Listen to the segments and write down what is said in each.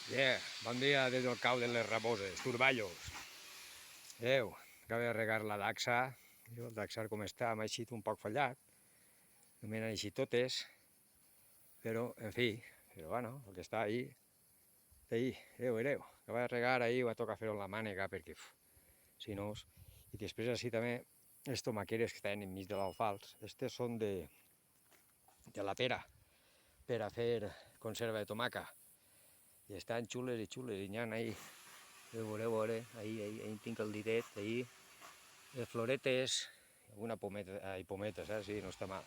Bon dia des del cau de les Raboses, Turballos. Acaba de regar la daxa. El daxar com està m'ha eixit un poc fallat. No me n'han eixit totes, però, en fi, bueno, el que està ahí, acaba de regar ahir, va tocar fer-ho amb la mànega, perquè, si no... I després així també, les tomaqueres que estan enmig de l'alfals, aquestes són de la pera, per a fer conserva de tomaca. I estan xules i xules, i n'hi ha ahí, veure, ahí tinc el ditet, ahí, les floretes, una pometa, pometes, sí, no està mal.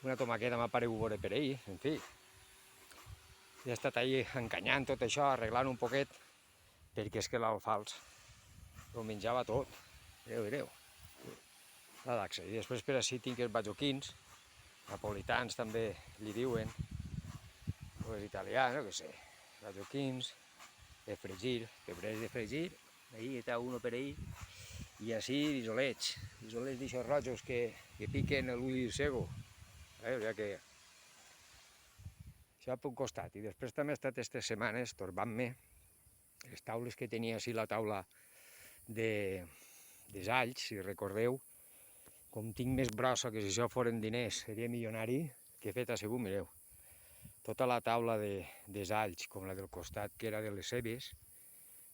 Una tomaqueta m'ha paregut veure per ahí, en fi. He estat ahí encanyant tot això, arreglant un poquet, perquè és que l'alfals ho menjava tot. Mireu, la daxa. I després per així tinc els bajoquins, napolitans també li diuen, o els italians, no què sé, bajoquins, de fregir, pebrers de fregir, ahí està uno per ahí, i així isolets d'aixòs rojos que piquen l'ull cego. Ja que això per un costat. I després també he estat aquestes setmanes torbant-me les taules que tenia així, la taula dels alls, si recordeu, com tinc més brossa, que si això foren diners seria milionari, que he fet assegut, mireu, tota la taula dels alls, com la del costat, que era de les cebes,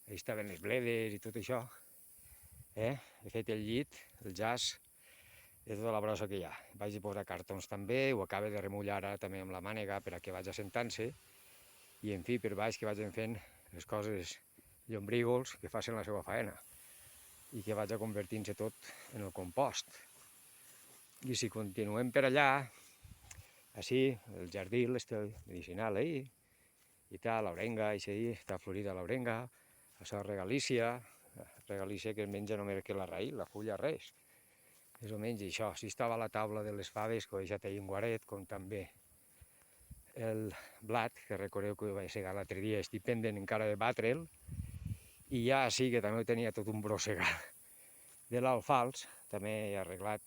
ahí estaven les bledes i tot això, he fet el llit, el jaç, de tota la brossa que hi ha. Vaig posar cartons també, ho acabo de remullar ara també amb la mànega per a que vaig assentant-se, i en fi, per baix que vagin fent les coses llombrígols que facin la seva faena i que vaig convertint-se tot en el compost. I si continuem per allà, així, el jardí medicinal ahí, i tal, l'orenga, així, està florida l'orenga, això és regalícia que es menja només que la raïl, la fulla res. Més o menys això. Així estava la taula de les faves, que ho he deixat ahir en guaret, com també el blat, que recordeu que ho vaig segar l'altre dia, estic pendent encara de batre'l, i ja sí que també tenia tot un brossegat de l'alfals, també he arreglat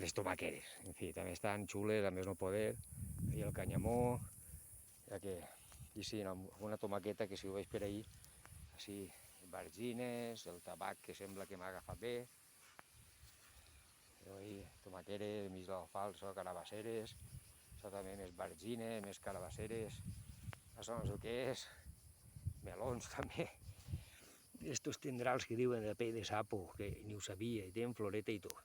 les tomaqueres, en fi, també estan xules, a més no poder, i el canyamó, ja que, i sí, una tomaqueta que si ho veig per ahir, així, bargines, el tabac que sembla que m'ha agafat bé, tomaqueres, mig de l'alfals, carabasseres, això també més bargines, més carabasseres, això no sé què és, melons també, estos tendrals que diuen de pell de sapo, que ni ho sabia, i tenen floreta i tot.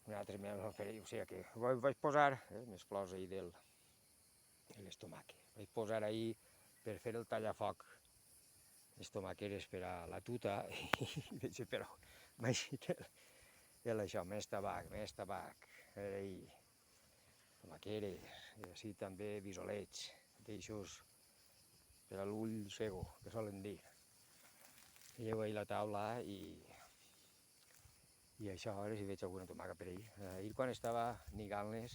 Un altre meló per ahí, o sigui que vaig posar, més flors ahí de les tomaques, vaig posar ahí per fer el tallafoc, les tomaqueres per a la tuta, i veig, però m'ha eixit això, més tabac, ahí, tomaqueres, i així també bisolets, d'aixòs per a l'ull cego, que solen dir. Veieu ahí la taula i això, a veure si veig alguna tomaca per ahí. Ahir quan estava nigant-les,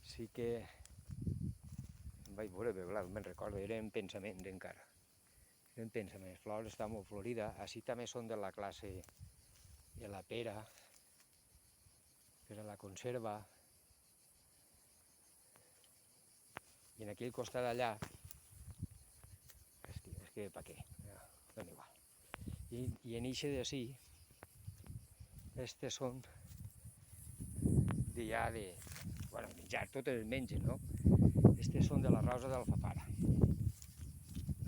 sí que em vaig veure, però clar, me'n recordo, era en pensament encara. Era en pensament, les flors estan molt florida, així també són de la classe de la pera, per a la conserva. I en aquell costat d'allà, és que pa què, ja, dona igual. I en eixe d'ací, aquestes són bueno, menjar, totes es mengen, no? Aquestes són de la rosa d'Alfafara.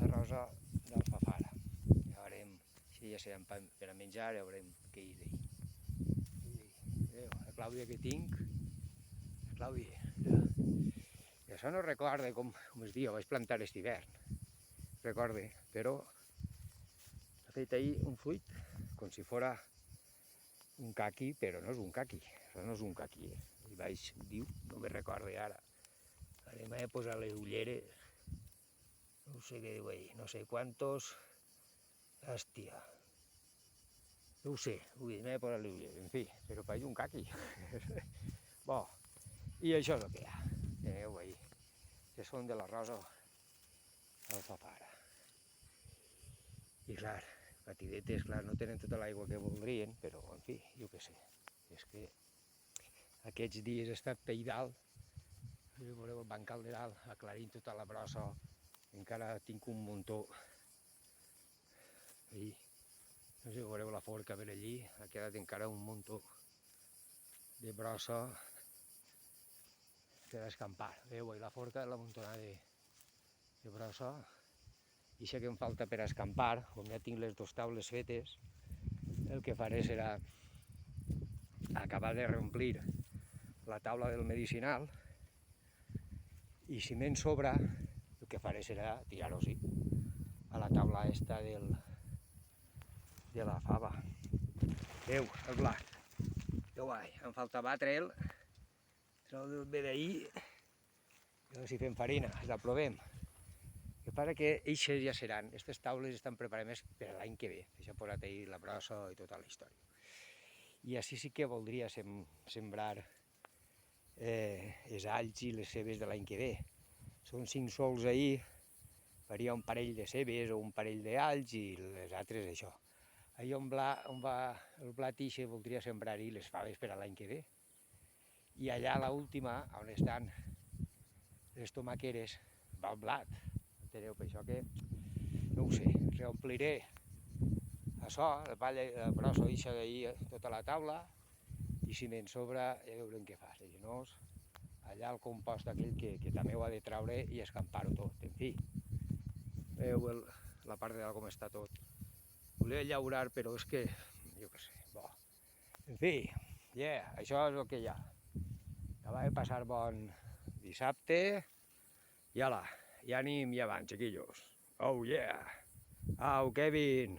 La rosa d'Alfafara. Ja veurem, si ja seran per a menjar, ja veurem què hi d'ell. La Clàudia que tinc, la Clàudia. I això no recorda com es diu, vaig plantar aquest hivern. Recorde, però ha fet ahir un fruit com si fora un caqui, però no és un caqui, això no és un caqui, I vaig dir, no me recordo ara. Ara m'he posat les ulleres, no sé què diu ahí, no sé quantos, hòstia, no ho sé, m'he posat les ulleres, en fi, però pareix un caqui. Bo, i això és el que hi ha, veieu ahí, que són de la rosa d'Alfafara. I clar, patidetes, clar, no tenen tota l'aigua que voldrien, però, en fi, jo què sé, és que aquests dies he estat per dalt, Veureu el bancal de dalt, aclarint tota la brossa, encara tinc un muntó. Ahí, no sé si veureu la forca per allí, ha quedat encara un muntó de brossa per escampar. Veieu, la forca, la muntonada de brossa. I això que em falta per escampar, com ja tinc les dues taules fetes, el que faré serà acabar de reomplir la taula del medicinal i si me'n sobra el que faré serà tirar-ho-hi a la taula esta de la fava. Veu, el blat. Guai, em falta batre'l, treure'l bé d'ahir, i a veure si fem farina, la provem. El que passa que eixes ja seran, aquestes taules estan preparades per l'any que ve, això ha posat ahir la brossa i tota la història. I així sí que voldria sembrar els alls i les cebes de l'any que ve. Són 5 sols ahir, faria un parell de cebes o un parell d'alls i les altres això. Ahir on va el blat ixe voldria sembrar-hi les faves per a l'any que ve. I allà a l'última, on estan les tomaqueres, va el blat. Enteneu? Per això que, no ho sé, reompliré això, la palla brossa ixa d'ahir, tota la taula, i si me'n sobra ja veurem què fa. Si no, allà el compost aquell que també ho ha de traure i escampar-ho tot. En fi, veieu la part de dalt com està tot. Volia llaurar, però és que, jo què sé, bo. En fi, això és el que hi ha. Acaba de passar bon dissabte i ala, i ànim i avant, chiquillos. Oh yeah! Au, Kevin!